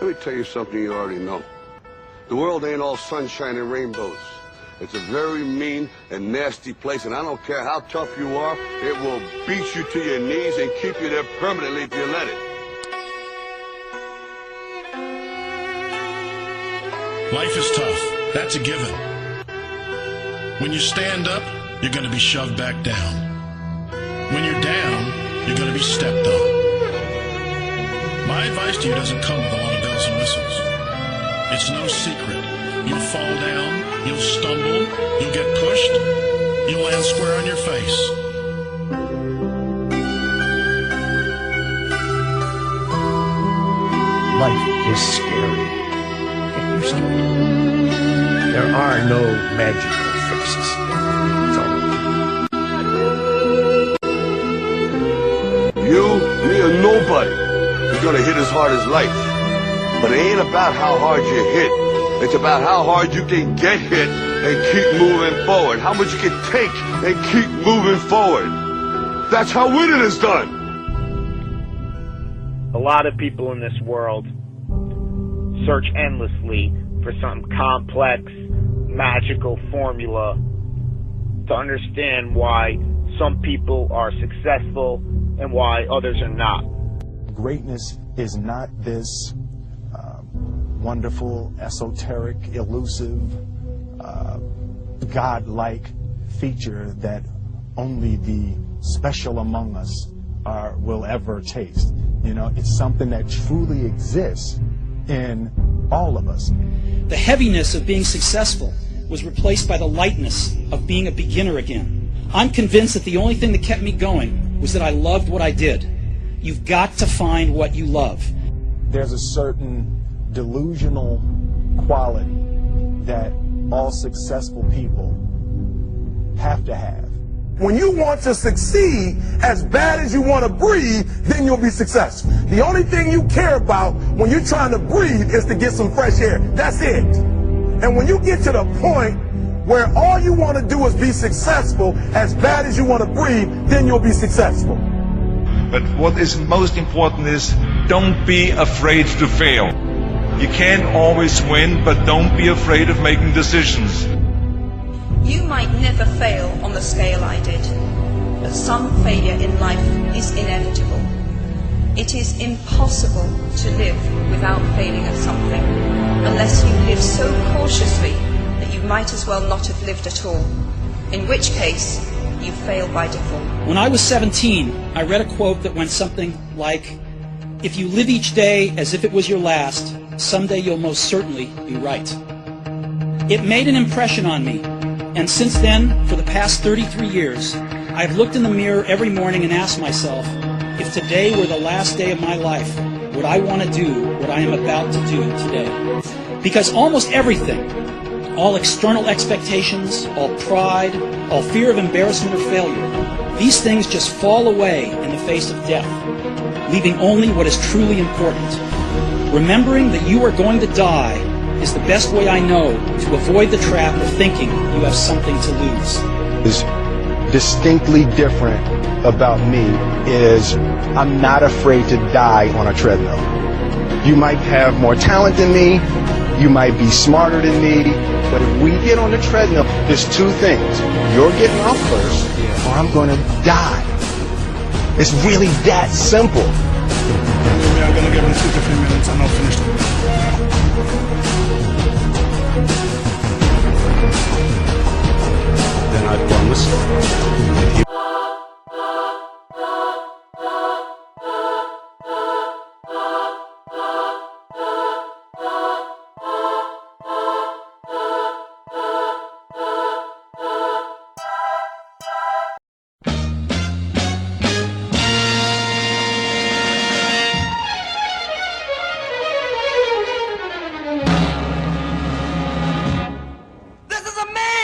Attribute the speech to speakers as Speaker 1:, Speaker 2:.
Speaker 1: Let me tell you something you already know. The world ain't all sunshine and rainbows. It's a very mean and nasty place, and I don't care how tough you are, it will beat you to your knees and keep you there permanently if you let it.
Speaker 2: Life is tough. That's a given. When you stand up, you're going to be shoved back down. When you're down, you're going to be stepped on. My advice to you doesn't come with a lot of bells and whistles. It's no secret. You'll fall down, you'll stumble, you'll get pushed, you'll land square on your face.
Speaker 3: Life is scary. Get used to it. There are no magical fixes. It's all
Speaker 1: You, me, or nobody is gonna hit as hard as life. But it ain't about how hard you hit. It's about how hard you can get hit and keep moving forward. How much you can take and keep moving forward. That's how winning is done.
Speaker 4: A lot of people in this world search endlessly for some complex, magical formula to understand why some people are successful and why others are not.
Speaker 5: Greatness is not this wonderful, esoteric, elusive, God-like feature that only the special among us will ever taste. You know, it's something that truly exists in all of us.
Speaker 6: The heaviness of being successful was replaced by the lightness of being a beginner again. I'm convinced that the only thing that kept me going was that I loved what I did. You've got to find what you love.
Speaker 5: There's a certain delusional quality that all successful people have to have.
Speaker 7: When you want to succeed as bad as you want to breathe, then you'll be successful. The only thing you care about when you're trying to breathe is to get some fresh air. That's it. And when you get to the point where all you want to do is be successful as bad as you want to breathe, then you'll be successful.
Speaker 8: But what is most important is don't be afraid to fail. You can't always win, but don't be afraid of making decisions.
Speaker 9: You might never fail on the scale I did, but some failure in life is inevitable. It is impossible to live without failing at something, unless you live so cautiously that you might as well not have lived at all, in which case you fail by default.
Speaker 6: When I was 17, I read a quote that went something like, "If you live each day as if it was your last, someday you'll most certainly be right." It made an impression on me, and since then, for the past 33 years, I've looked in the mirror every morning and asked myself, if today were the last day of my life, would I want to do what I am about to do today? Because almost everything, all external expectations, all pride, all fear of embarrassment or failure, these things just fall away in the face of death, leaving only what is truly important. Remembering that you are going to die is the best way I know to avoid the trap of thinking you have something to lose.
Speaker 5: Is distinctly different about me is I'm not afraid to die on a treadmill. You might have more talent than me, you might be smarter than me, but if we get on the treadmill, there's two things. You're getting off first, or I'm going to die. It's really that simple.
Speaker 10: We are going to give him 2 to 3 minutes and I'll finish it.
Speaker 3: then I promise.
Speaker 7: This is a man!